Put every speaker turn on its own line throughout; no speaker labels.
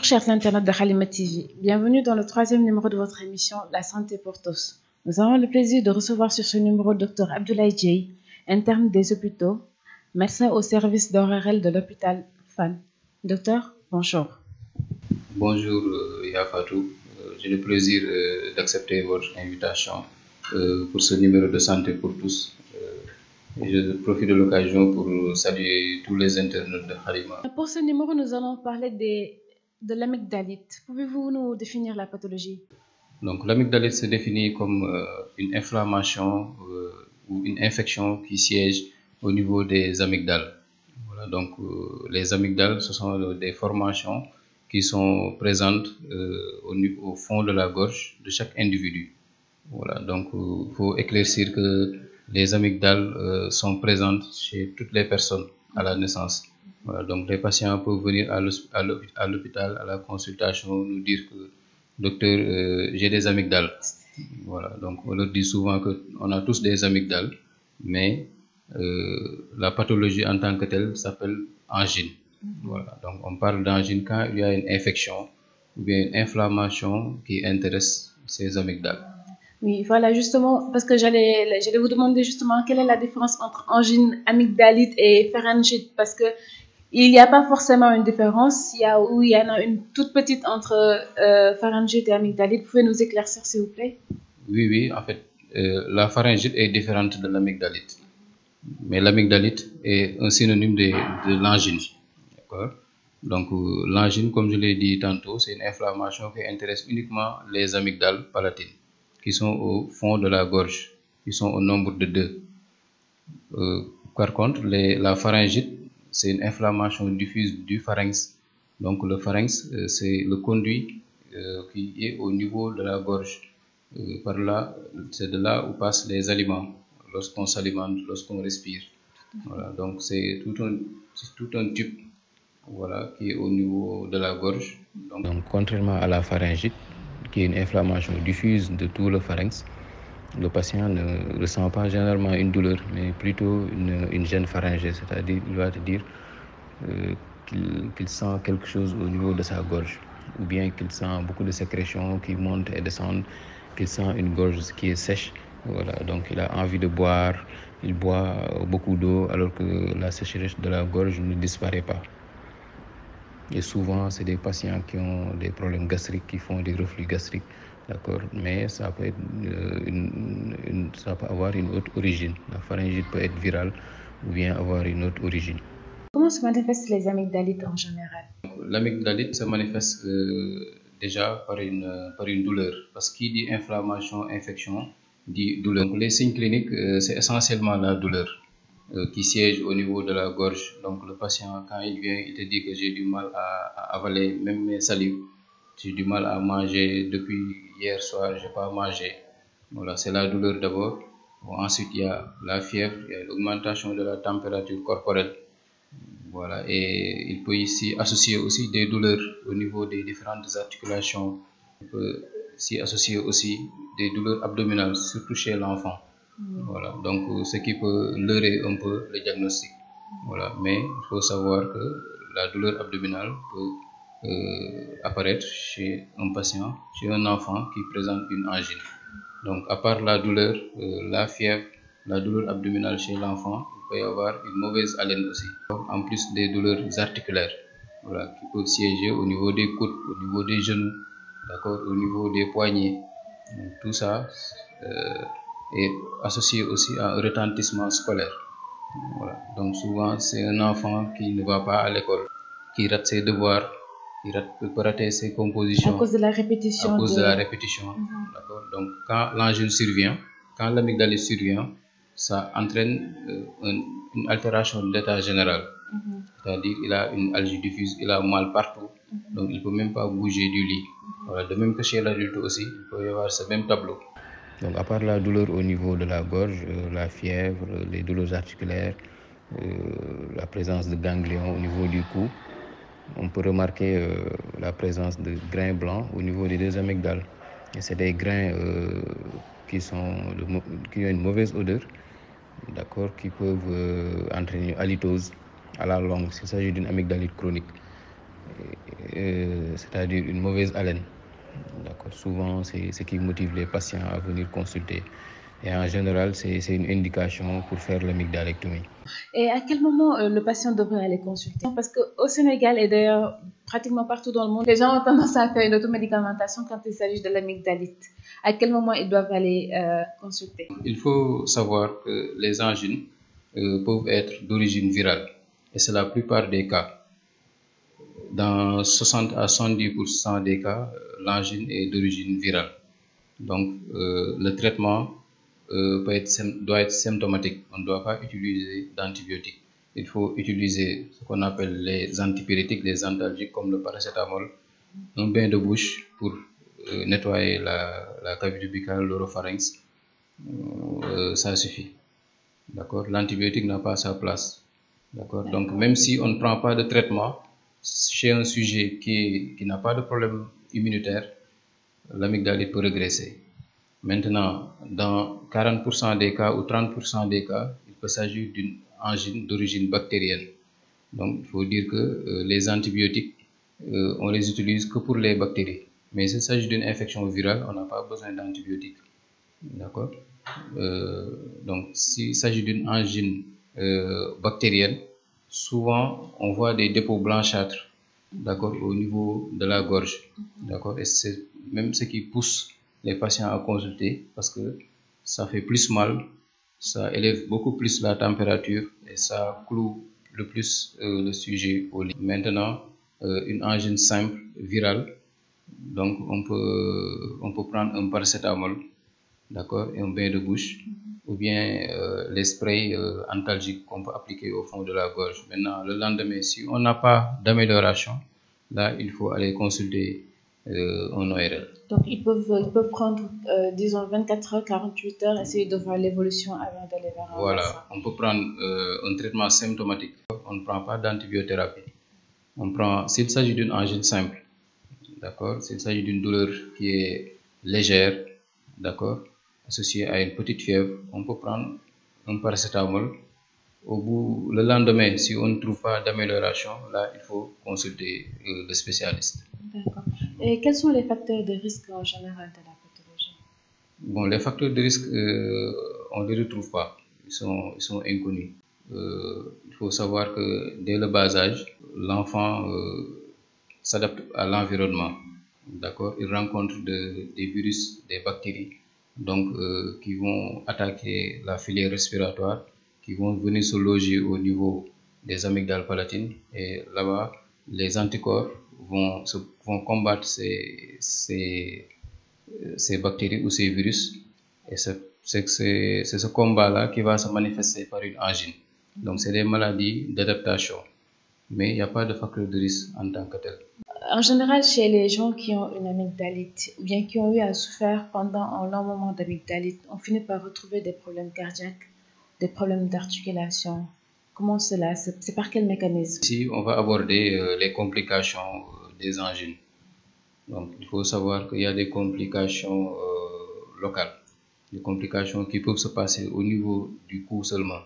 Bonjour chers internautes de Halima TV, bienvenue dans le troisième numéro de votre émission La santé pour tous. Nous avons le plaisir de recevoir sur ce numéro Dr Abdoulaye Dieye, interne des hôpitaux, médecin au service d'ORL de l'hôpital Fann. Docteur, bonjour.
Bonjour Yafatou, j'ai le plaisir d'accepter votre invitation pour ce numéro de santé pour tous. Je profite de l'occasion pour saluer tous les internautes de Halima.
Pour ce numéro, nous allons parler de l'amygdalite. Pouvez-vous nous définir la pathologie?
Donc l'amygdalite se définit comme une inflammation ou une infection qui siège au niveau des amygdales. Voilà, donc les amygdales, ce sont des formations qui sont présentes au fond de la gorge de chaque individu. Voilà, donc il faut éclaircir que les amygdales sont présentes chez toutes les personnes à la naissance. Voilà, donc les patients peuvent venir à l'hôpital, à la consultation, nous dire que docteur, j'ai des amygdales. Voilà, donc on leur dit souvent qu'on a tous des amygdales, mais la pathologie en tant que telle s'appelle angine. Voilà, donc on parle d'angine quand il y a une infection ou bien une inflammation qui intéresse ces amygdales.
Oui, voilà, justement, parce que j'allais vous demander justement quelle est la différence entre angine, amygdalite et pharyngite, parce que il n'y a pas forcément une différence, il y en a une toute petite entre pharyngite et amygdalite. Vous pouvez nous éclaircir, s'il vous plaît?
Oui, en fait, la pharyngite est différente de l'amygdalite, mais l'amygdalite est un synonyme de l'angine. D'accord? Donc, l'angine, comme je l'ai dit tantôt, c'est une inflammation qui intéresse uniquement les amygdales palatines, qui sont au fond de la gorge, qui sont au nombre de 2. Par contre, la pharyngite, c'est une inflammation diffuse du pharynx. Donc le pharynx, c'est le conduit qui est au niveau de la gorge. Par là, c'est de là où passent les aliments, lorsqu'on s'alimente, lorsqu'on respire. Voilà, donc c'est tout un tube, voilà, qui est au niveau de la gorge. Donc contrairement à la pharyngite, qui est une inflammation diffuse de tout le pharynx, le patient ne ressent pas généralement une douleur, mais plutôt une gêne pharyngée, c'est-à-dire il va te dire qu'il sent quelque chose au niveau de sa gorge, ou bien qu'il sent beaucoup de sécrétions qui montent et descendent, qu'il sent une gorge qui est sèche. Voilà, donc il a envie de boire, il boit beaucoup d'eau alors que la sécheresse de la gorge ne disparaît pas. Et souvent, c'est des patients qui ont des problèmes gastriques, qui font des reflux gastriques, d'accord. Mais ça peut être ça peut avoir une autre origine. La pharyngite peut être virale ou bien avoir une autre origine.
Comment se manifestent les amygdalites en général?
L'amygdalite se manifeste déjà par une douleur, parce qu'il dit inflammation, infection, dit douleur. Donc, les signes cliniques, c'est essentiellement la douleur qui siège au niveau de la gorge. Donc le patient, quand il vient, il te dit que j'ai du mal à avaler même mes salives, j'ai du mal à manger, depuis hier soir, je n'ai pas mangé. Voilà, c'est la douleur d'abord. Bon, ensuite, il y a la fièvre, il y a l'augmentation de la température corporelle. Voilà, et il peut ici associer aussi des douleurs au niveau des différentes articulations. Il peut s'y associer aussi des douleurs abdominales, surtout chez l'enfant. Voilà, donc ce qui peut leurrer un peu le diagnostic. Voilà, mais il faut savoir que la douleur abdominale peut apparaître chez un patient, chez un enfant qui présente une angine. Donc, à part la douleur, la fièvre, la douleur abdominale chez l'enfant, il peut y avoir une mauvaise haleine aussi. En plus des douleurs articulaires, voilà, qui peuvent siéger au niveau des coudes, au niveau des genoux, d'accord, au niveau des poignets. Donc, tout ça est associé aussi à un retentissement scolaire. Voilà. Donc souvent, c'est un enfant qui ne va pas à l'école, qui rate ses devoirs, peut rater ses compositions.
À cause de la répétition.
À cause de la répétition. D'accord. Donc quand l'angine survient, quand l'amygdalite survient, ça entraîne une altération de l'état général. C'est-à-dire qu'il a une algie diffuse, il a mal partout, donc il ne peut même pas bouger du lit. Voilà. De même que chez l'adulte aussi, il peut y avoir ce même tableau. Donc à part la douleur au niveau de la gorge, la fièvre, les douleurs articulaires, la présence de ganglions au niveau du cou, on peut remarquer la présence de grains blancs au niveau des 2 amygdales. Et c'est des grains qui ont une mauvaise odeur, d'accord, qui peuvent entraîner une halitose à la longue s'il s'agit d'une amygdalite chronique. c'est-à-dire une mauvaise haleine. D'accord. Souvent, c'est ce qui motive les patients à venir consulter. Et en général, c'est une indication pour faire l'amygdalectomie.
Et à quel moment le patient devrait aller consulter? Parce qu'au Sénégal et d'ailleurs pratiquement partout dans le monde, les gens ont tendance à faire une automédicamentation quand il s'agit de l'amygdalite. À quel moment ils doivent aller consulter?
Il faut savoir que les angines peuvent être d'origine virale. Et c'est la plupart des cas. Dans 60 à 70% des cas, l'angine est d'origine virale. Donc, le traitement doit être symptomatique. On ne doit pas utiliser d'antibiotiques. Il faut utiliser ce qu'on appelle les antipyrétiques, les antalgiques comme le paracétamol, un bain de bouche pour nettoyer la cavité buccale, l'oropharynx. Ça suffit. D'accord. L'antibiotique n'a pas sa place. D'accord. Donc, même si on ne prend pas de traitement, chez un sujet qui n'a pas de problème immunitaire, l'amygdalite peut régresser. Maintenant, dans 40% des cas ou 30% des cas, il peut s'agir d'une angine d'origine bactérienne. Donc, il faut dire que les antibiotiques, on les utilise que pour les bactéries. Mais s'il s'agit d'une infection virale, on n'a pas besoin d'antibiotiques. D'accord. Donc, s'il s'agit d'une angine bactérienne, souvent on voit des dépôts blanchâtres, d'accord, au niveau de la gorge, d'accord, et c'est même ce qui pousse les patients à consulter parce que ça fait plus mal, ça élève beaucoup plus la température et ça cloue le plus le sujet au lit. Maintenant, une angine simple, virale, donc on peut prendre un paracétamol, d'accord, et un bain de bouche, ou bien les sprays antalgiques qu'on peut appliquer au fond de la gorge. Maintenant, le lendemain, si on n'a pas d'amélioration, là, il faut aller consulter un ORL.
Donc, ils peuvent prendre, disons, 24 heures, 48 heures, essayer de voir l'évolution avant d'aller vers un
Voilà,
médecin.
on peut prendre un traitement symptomatique. On ne prend pas d'antibiothérapie. S'il s'agit d'une angine simple, d'accord, s'il s'agit d'une douleur qui est légère, d'accord, associée à une petite fièvre, on peut prendre un paracétamol. Le lendemain, si on ne trouve pas d'amélioration, là, il faut consulter le spécialiste.
D'accord. Et quels sont les facteurs de risque en général de la pathologie?
Bon, les facteurs de risque, on ne les retrouve pas. Ils sont inconnus. Il faut savoir que dès le bas âge, l'enfant s'adapte à l'environnement. D'accord. Il rencontre des virus, des bactéries, donc qui vont attaquer la filière respiratoire, qui vont venir se loger au niveau des amygdales palatines, et là-bas, les anticorps vont combattre ces bactéries ou ces virus, et c'est ce combat-là qui va se manifester par une angine. Donc, c'est des maladies d'adaptation, mais il n'y a pas de facteur de risque en tant que tel.
En général, chez les gens qui ont une amygdalite ou bien qui ont eu à souffrir pendant un long moment d'amygdalite, on finit par retrouver des problèmes cardiaques, des problèmes d'articulation. Comment cela? C'est par quel mécanisme?
Ici, on va aborder les complications des angines. Donc, il faut savoir qu'il y a des complications locales, des complications qui peuvent se passer au niveau du cou seulement.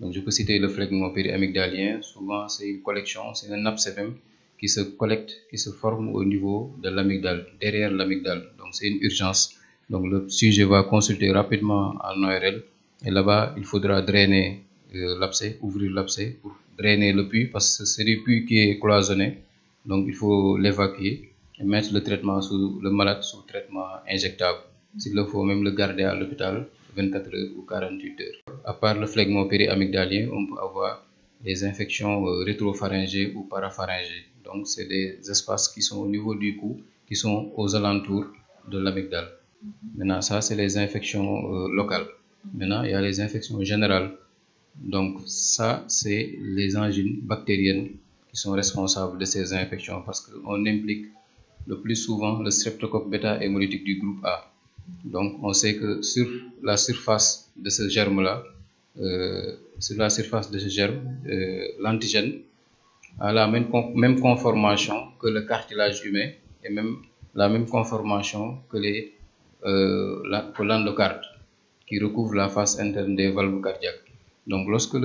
Donc, je peux citer le phlegmon périamygdalien. Souvent, c'est une collection, c'est un abcéphème qui se collecte, qui se forme au niveau de l'amygdale, derrière l'amygdale. Donc, c'est une urgence. Donc, le sujet va consulter rapidement en ORL. Et là-bas, il faudra drainer l'abcès, ouvrir l'abcès pour drainer le puits, parce que c'est du puits qui est cloisonné. Donc, il faut l'évacuer et mettre le malade sous traitement injectable. S'il le faut, même le garder à l'hôpital 24 heures ou 48 heures. À part le phlegmon périamygdalien, on peut avoir des infections rétropharyngées ou parapharyngées. Donc, c'est des espaces qui sont au niveau du cou, qui sont aux alentours de l'amygdale. Maintenant, ça, c'est les infections locales. Maintenant, il y a les infections générales. Donc, ça, c'est les angines bactériennes qui sont responsables de ces infections, parce qu'on implique le plus souvent le streptocoque bêta-hémolytique du groupe A. Donc, on sait que sur la surface de ce germe-là, l'antigène a la même conformation que le cartilage humain et même la même conformation que l'endocarde qui recouvre la face interne des valves cardiaques. Donc, lorsque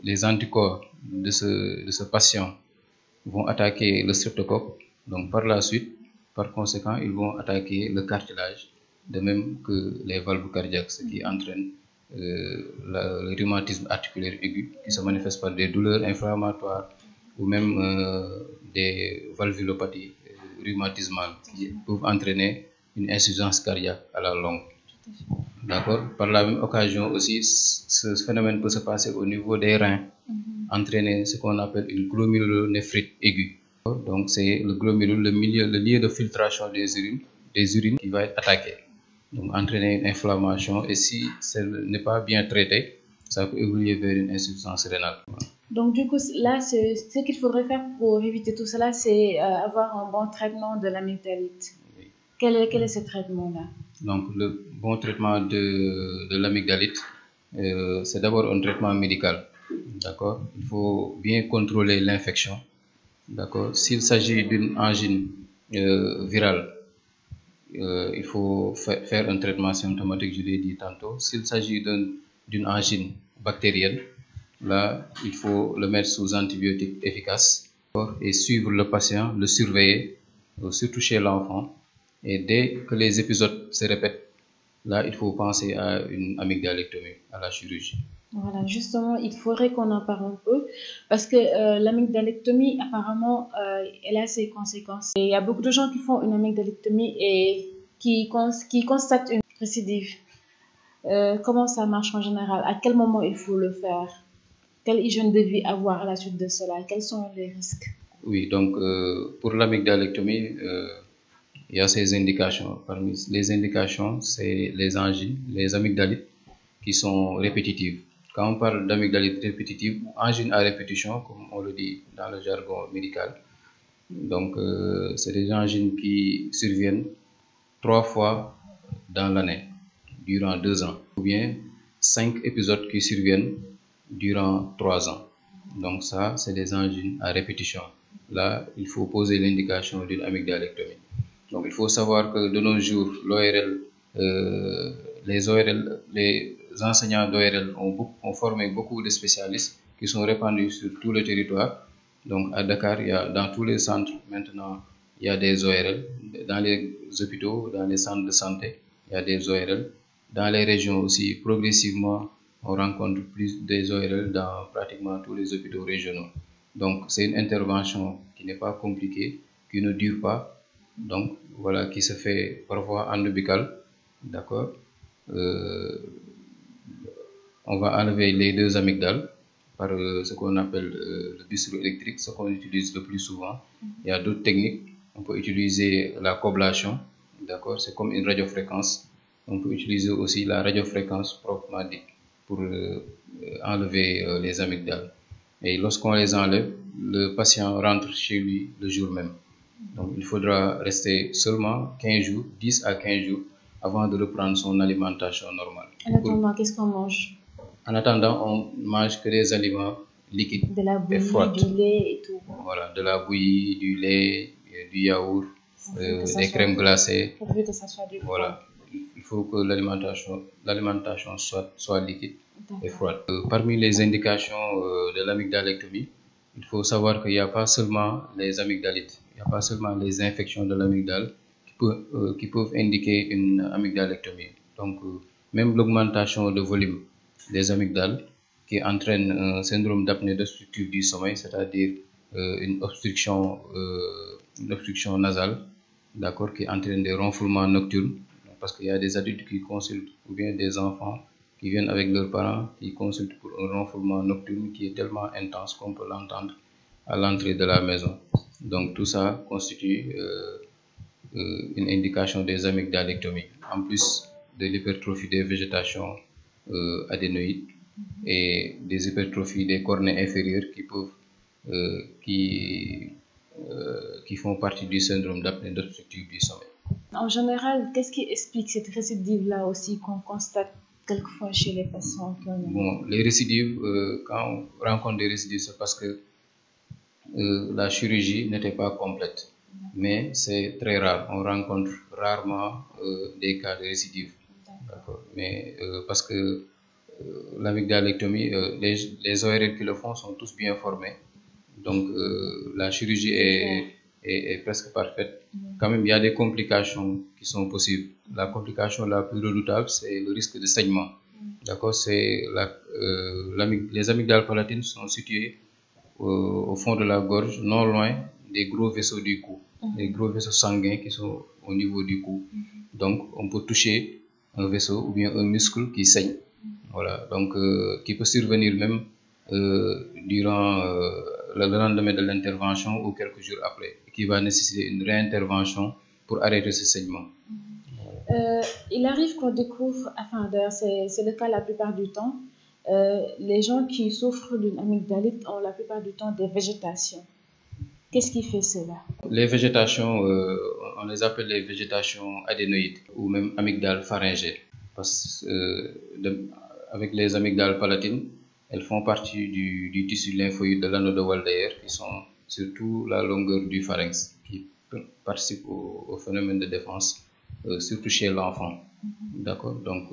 les anticorps de ce patient vont attaquer le streptocoque. Donc par la suite, par conséquent, ils vont attaquer le cartilage, de même que les valves cardiaques, ce qui entraîne le rhumatisme articulaire aigu, qui se manifeste par des douleurs inflammatoires ou même des valvulopathies rhumatismales qui peuvent entraîner une insuffisance cardiaque à la longue. D'accord. Par la même occasion aussi, ce phénomène peut se passer au niveau des reins, entraîner ce qu'on appelle une glomérulonéphrite aiguë. Donc c'est le glomérule, le lieu de filtration des urines qui va être attaqué. Donc entraîner une inflammation, et si ce n'est pas bien traité, ça peut évoluer vers une insuffisance rénale.
Donc du coup, là, ce qu'il faudrait faire pour éviter tout cela, c'est avoir un bon traitement de l'amygdalite.
Oui.
Quel est ce traitement-là?
Donc le bon traitement de l'amygdalite, c'est d'abord un traitement médical. D'accord. Il faut bien contrôler l'infection. D'accord. S'il s'agit d'une angine virale, il faut faire un traitement symptomatique, je l'ai dit tantôt. S'il s'agit d'une angine bactérienne, là, il faut le mettre sous antibiotiques efficaces et suivre le patient, le surveiller, surtout chez l'enfant. Et dès que les épisodes se répètent, là, il faut penser à une amygdalectomie, à la chirurgie.
Voilà, justement, il faudrait qu'on en parle un peu parce que l'amygdalectomie, apparemment, elle a ses conséquences. Et il y a beaucoup de gens qui font une amygdalectomie et qui constatent une récidive. Comment ça marche en général? À quel moment il faut le faire? Quelle hygiène de vie avoir à la suite de cela? Quels sont les risques?
Oui, donc pour l'amygdalectomie, il y a ces indications. Parmi les indications, c'est les angines, les amygdalites qui sont répétitives. Quand on parle d'amygdalite répétitive ou angine à répétition, comme on le dit dans le jargon médical, donc c'est des angines qui surviennent 3 fois dans l'année, durant 2 ans, ou bien 5 épisodes qui surviennent durant 3 ans. Donc ça, c'est des angines à répétition. Là, il faut poser l'indication d'une amygdalectomie. Donc il faut savoir que de nos jours, l'ORL, les enseignants d'ORL ont formé beaucoup de spécialistes qui sont répandus sur tout le territoire. Donc à Dakar, dans tous les centres maintenant, il y a des ORL. Dans les hôpitaux, dans les centres de santé, il y a des ORL. Dans les régions aussi, progressivement, on rencontre plus des ORL dans pratiquement tous les hôpitaux régionaux. Donc c'est une intervention qui n'est pas compliquée, qui ne dure pas. Donc voilà, qui se fait parfois en hôpital, d'accord. On va enlever les 2 amygdales par ce qu'on appelle le bistouri électrique, ce qu'on utilise le plus souvent. Il y a d'autres techniques. On peut utiliser la coblation, d'accord, c'est comme une radiofréquence. On peut utiliser aussi la radiofréquence proprement dite pour enlever les amygdales. Et lorsqu'on les enlève, le patient rentre chez lui le jour même. Donc il faudra rester seulement 15 jours, 10 à 15 jours avant de reprendre son alimentation normale.
En attendant, qu'est-ce qu'on mange?
En attendant, on mange que des aliments liquides
De la
et froids.
bouillie, du lait et tout.
Voilà, de la bouillie, du lait, du yaourt, des crèmes glacées.
Pourvu que ça soit du froid.
Voilà, il faut que l'alimentation soit liquide et froide. Parmi les indications de l'amygdalectomie, il faut savoir qu'il n'y a pas seulement les amygdalites, il n'y a pas seulement les infections de l'amygdale qui peuvent indiquer une amygdalectomie. Donc, même l'augmentation de volume des amygdales qui entraîne un syndrome d'apnée obstructive du sommeil, c'est-à-dire une obstruction nasale, d'accord, qui entraîne des ronflements nocturnes, parce qu'il y a des adultes qui consultent ou bien des enfants qui viennent avec leurs parents qui consultent pour un ronflement nocturne qui est tellement intense qu'on peut l'entendre à l'entrée de la maison. Donc tout ça constitue une indication des amygdalectomies, en plus de l'hypertrophie des végétations adénoïdes et des hypertrophies des cornets inférieurs qui font partie du syndrome d'apnée obstructive du sommeil.
En général, qu'est-ce qui explique cette récidive-là aussi qu'on constate quelquefois chez les patients?
Bon, les récidives, quand on rencontre des récidives, c'est parce que la chirurgie n'était pas complète. Mais c'est très rare. On rencontre rarement des cas de récidive. D'accord. Mais parce que l'amygdalectomie, les ORL qui le font sont tous bien formés. Donc la chirurgie est presque parfaite. Quand même, il y a des complications qui sont possibles. La complication la plus redoutable, c'est le risque de saignement. D'accord, les amygdales palatines sont situées au fond de la gorge, non loin des gros vaisseaux du cou, les gros vaisseaux sanguins qui sont au niveau du cou. Donc, on peut toucher un vaisseau ou bien un muscle qui saigne. Voilà, donc qui peut survenir même durant le lendemain de l'intervention ou quelques jours après, qui va nécessiter une réintervention pour arrêter ce saignement.
Il arrive qu'on découvre, enfin d'ailleurs c'est le cas la plupart du temps, les gens qui souffrent d'une amygdalite ont la plupart du temps des végétations. Qu'est-ce qui fait cela?
Les végétations, on les appelle les végétations adénoïdes ou même amygdales pharyngées. Parce que avec les amygdales palatines, elles font partie du tissu lymphoïde de l'anneau de Waldeyer, qui sont surtout la longueur du pharynx, qui participe au phénomène de défense, surtout chez l'enfant. D'accord. Donc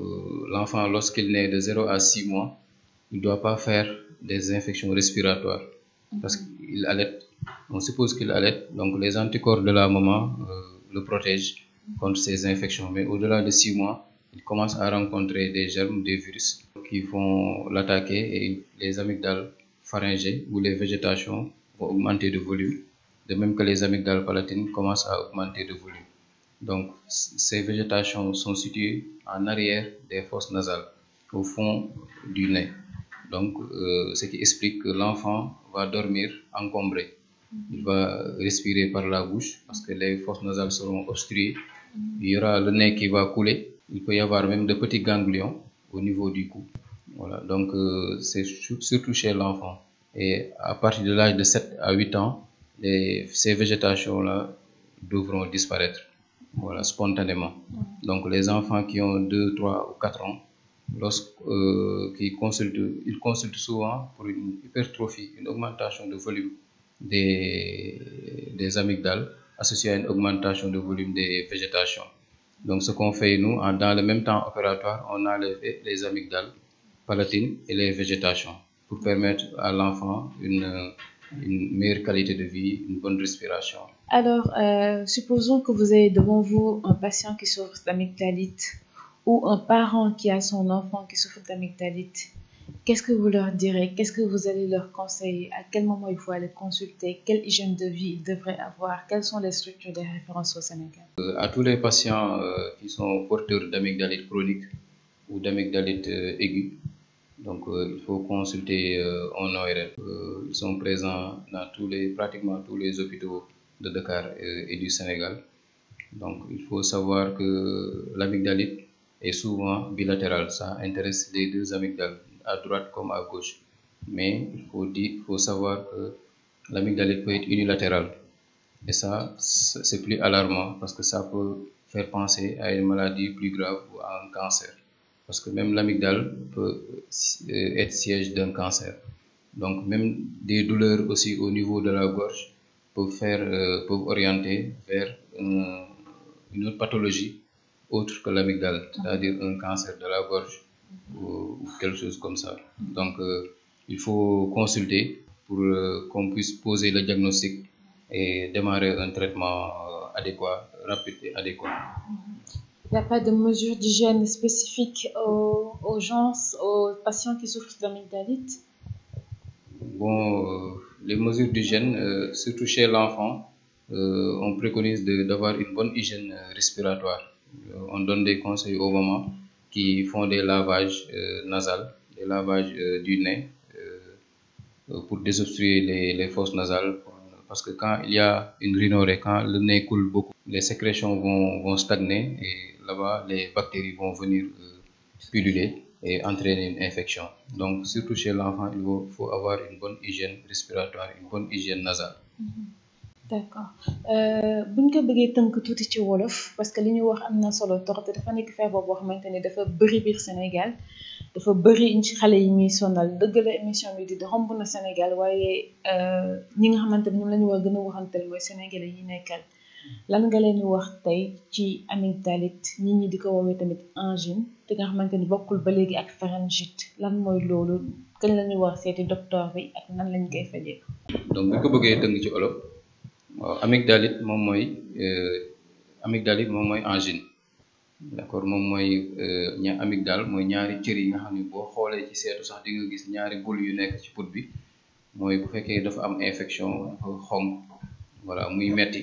l'enfant, lorsqu'il naît de 0 à 6 mois, il ne doit pas faire des infections respiratoires parce qu'il allait. On suppose qu'il allait, donc les anticorps de la maman le protègent contre ces infections. Mais au-delà de 6 mois, il commence à rencontrer des germes, des virus qui vont l'attaquer et les amygdales pharyngées ou les végétations vont augmenter de volume, de même que les amygdales palatines commencent à augmenter de volume. Donc, ces végétations sont situées en arrière des fosses nasales, au fond du nez. Donc, ce qui explique que l'enfant va dormir encombré. Il va respirer par la bouche parce que les fosses nasales seront obstruées. Il y aura le nez qui va couler. Il peut y avoir même de petits ganglions au niveau du cou. Voilà, donc c'est surtout chez l'enfant. Et à partir de l'âge de 7 à 8 ans, ces végétations-là devront disparaître, voilà, spontanément. Donc les enfants qui ont 2, 3 ou 4 ans, ils consultent souvent pour une hypertrophie, une augmentation de volume des amygdales associée à une augmentation de volume des végétations. Donc ce qu'on fait nous, dans le même temps opératoire, on enlève les amygdales palatines et les végétations pour permettre à l'enfant une meilleure qualité de vie, une bonne respiration.
Alors, supposons que vous avez devant vous un patient qui souffre d'amygdalite ou un parent qui a son enfant qui souffre d'amygdalite. Qu'est-ce que vous leur direz? Qu'est-ce que vous allez leur conseiller? À quel moment il faut aller consulter? Quelle hygiène de vie ils devraient avoir? Quelles sont les structures de référence au Sénégal?
À tous les patients qui sont porteurs d'amygdalite chronique ou d'amygdalite aiguë, donc il faut consulter en ORL. Ils sont présents dans pratiquement tous les hôpitaux de Dakar et du Sénégal. Donc il faut savoir que l'amygdalite est souvent bilatérale. Ça intéresse les deux amygdales, à droite comme à gauche. Mais il faut savoir que l'amygdalite peut être unilatérale. Et ça, c'est plus alarmant parce que ça peut faire penser à une maladie plus grave ou à un cancer. Parce que même l'amygdale peut être siège d'un cancer. Donc même des douleurs aussi au niveau de la gorge peuvent orienter vers une autre pathologie autre que l'amygdale, c'est-à-dire un cancer de la gorge ou quelque chose comme ça. Donc il faut consulter pour qu'on puisse poser le diagnostic et démarrer un traitement adéquat, rapide et adéquat.
Il n'y a pas de mesures d'hygiène spécifiques aux gens, aux patients qui souffrent d'amygdalite?
Bon, les mesures d'hygiène, surtout chez l'enfant, on préconise d'avoir une bonne hygiène respiratoire. On donne des conseils aux mamans qui font des lavages nasales, des lavages du nez pour désobstruer les fosses nasales. Parce que quand il y a une rhinorrhée, quand le nez coule beaucoup, les sécrétions vont stagner et là-bas, les bactéries vont venir pulluler et entraîner une infection. Donc, surtout chez l'enfant, il faut avoir une bonne hygiène respiratoire, une bonne hygiène nasale.
D'accord. bu ñu ko bëggee tënk tuuti ci wolof parce que li ñu wax am na solo torop te dafa nekk feebar boo xamante ni dafa bëri biir Sénégal dafa bëri ci xale yi ñuy sonal dëgg la émission bi di romb na Sénégal waaye ñi nga xamante ni ñoom la ñu war gën a waxantal mooy sénégalais yi nekkal lan nga leen di wax tey ci amygdalite nit ñi di ko woowee tamit angine te nga xamante ni bokkul ba léegi ak pharyngite lan mooy loolu kañ la ñu war seeti docteur bi ak nan lañ koy fajee.
donc bu ko bëggee tënk ci olof waaw amygdalite moom mooy angine d'accord moom mooy amygdale mooy ñaari cër yi nga xam ne boo xoolee ci seetu sax di nga gis ñaari bul yu nekk ci put bi mooy bu fekkee dafa am infection dafa xonk voilà muy metti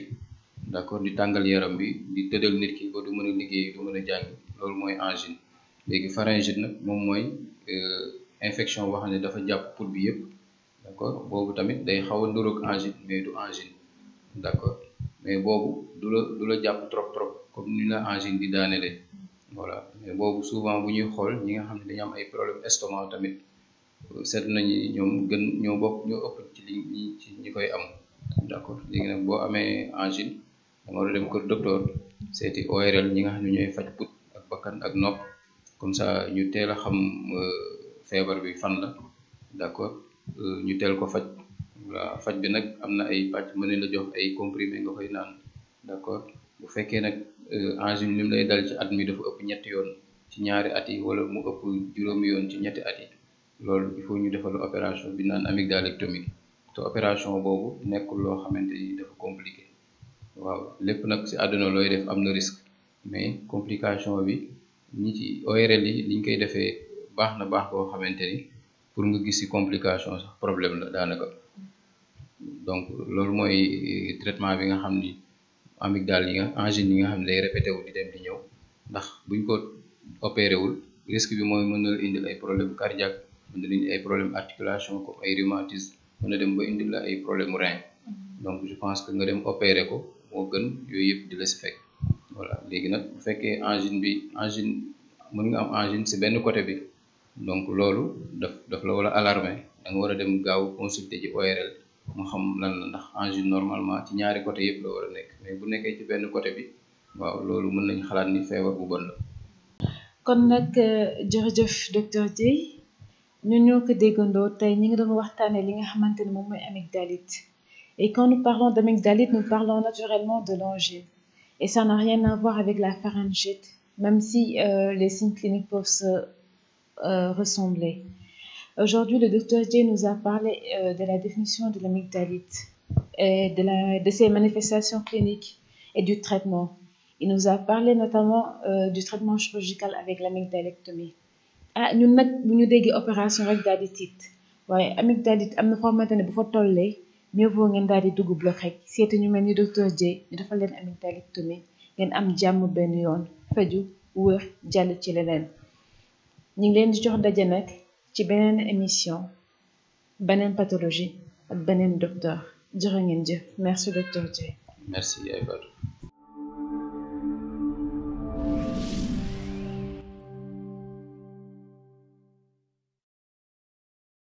d'accord di tàngal yaram bi di tëddal nit ki ba du mën a liggéey du mën a jàng loolu mooy angine léegi pharyngite nag moom mooy infection boo xam ne dafa jàpp put bi yëpp d'accord boobu tamit day xaw a niróog angine mais du angine d'accord mais boobu du la jàpp trop comme ni la angine di daanele voilà mais boobu souvent bu ñuy xool ñi nga xam ne dañu am ay problème estomac tamit seet nañu ñoom ñoo ëpp ci ñi koy am d'accord léegi nag boo amee angine da nga war a dem kër docteur seeti ORL ñi nga xam ne ñooy faj put ak bakkan ak nopp comme ça ñu teel a xam feebar bi fan la d'accord ñu teel ko faj voilà faj bi nag am na ay pàcc mën nañ la jox ay comprimé nga koy naan d'accord bu fekkee nag angine lim lay dal ci at mi dafa ëpp ñetti yoon ci ñaari at yi wala mu ëpp juróomi yoon ci ñetti at yi loolu il faut ñu defal opération bi naan amygdalectomie te opération boobu nekkul loo xamante ni dafa compliqué waaw lépp nag ci àdduna looy def am na risque mais complication bi ñi ci ORL yi liñ koy defee baax na baax boo xamante ni pour nga gis ci complication sax problème la daanaka donc loolu mooy traitement bi nga xam ni amygdale angine yi nga xam ne day répété wu di dem di ñëw ndax buñ ko opéré wul risque bi mooy mën na la indil ay problème cardiaque mën na la indil ay problème articulation comme ay rhumatisme mën na dem ba indil la ay problème rein donc je pense que nga dem opéré ko moo gën yooyu yëpp di la si fekk voilà léegi nag bu fekkee angine mën nga am angine si benn côté bi donc loolu daf la war a alarmer da nga war a dem gaaw consulter ci ORL mu xam lan la ndax angine normalement ci ñaari côté yëpp la war a nekk mais bu nekkee ci benn côté bi waaw loolu mën nañ xalaat ni feebar bu bon la.
kon nag jërëjëf docteur Dieye ñun ñoo ko déggandoo tey ñi ngi doon waxtaanee li nga xamante ne moom mooy amygdalite et quand nous parlons d'amygdalite nous parlons naturellement de l'angine et ça n'a rien à voir avec la pharyngite même si les signes cliniques peuvent se ressembler. Aujourd'hui, le docteur Dieye nous a parlé de la définition de l'amygdalite et de ses manifestations cliniques et du traitement. Il nous a parlé notamment du traitement chirurgical avec l'amygdalectomie. ñun nag bu ñu déggee opération rek daal di tiit waaye amygdalite am na foo xamante ne bu fa tollee mieux vaut ngeen daal di dugg bloc rek seeti ñu mel ni docteur Dieye ñu defal leen amygdalectomie ngeen am jàmm benn yoon faju wër jàll ci leneen ñu ngi leen di jox daje nag ci beneen émission beneen pathologie ak beneen docteur jërë ngeen jëf merci docteur Dieye.
merci Aïbatou.